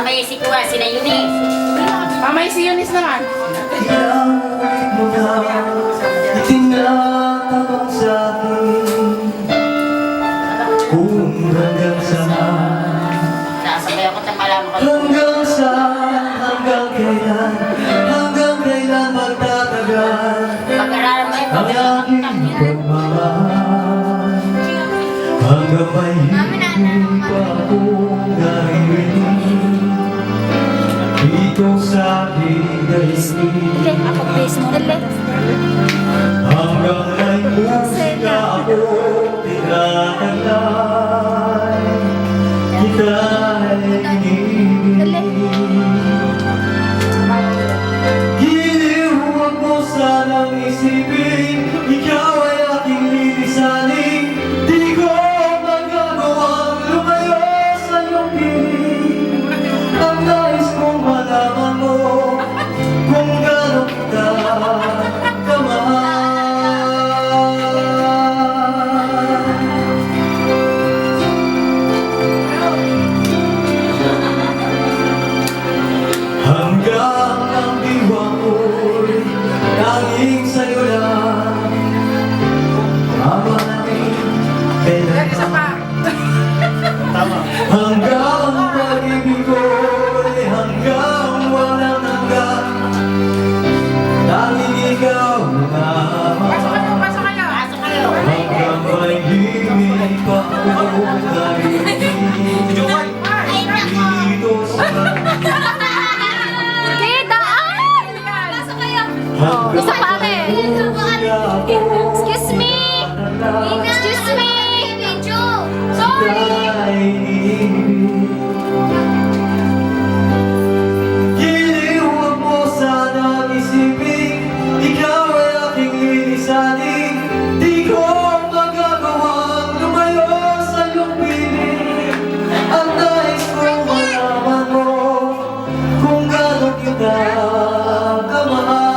Mamay si Kuya, sila Yunis. Mamay si Eunice naman. Ilang mo na itinatanong sa akin kung hanggang saan, Nasabay ako na malaman ko. hanggang saan, hanggang kailan magtatagal Pag-aralan mo ang aking pagmamahal, hanggang may hindi pa akong naririnig dito sa aking daigdig. Ako base mo. Hanggang may musika ako tinataglay, kita'y inibig. Giliw, huwag mo sanang isipin, ikaw ay aking lilisanin. Di ko magagawang lumayo sa iyong piling. Ang nais kong malaman mo kung gaano kita kamahal. Hanggang ang diwa ko'y tanging sa'yo lang, mamahalin Isa pa. kailanman. Hanggang ang pag-ibig ko'y hanggang walang hanggan, tanging ikaw lamang. Pasok kayo, pasok kayo. Pasok kayo. Hanggang may hindi pa ako narinig dito sa Pasok kayo. Isa pa ate. Excuse me. Excuse me. Sorry. Giliw, huwag mo sanang isipin, ikaw ay aking lilisanin. Di ko magagawang lumayo sa iyong piling. Ang nais kong malaman mo kung gaano kita kamahal.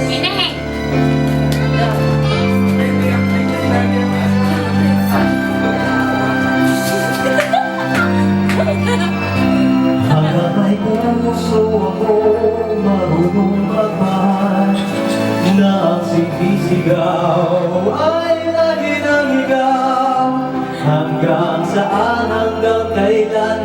Ineng. Hanggang may puso ako marunong magmahal, na ang sinisigaw ay lagi nang ikaw. Hanggang saan, hanggang kailan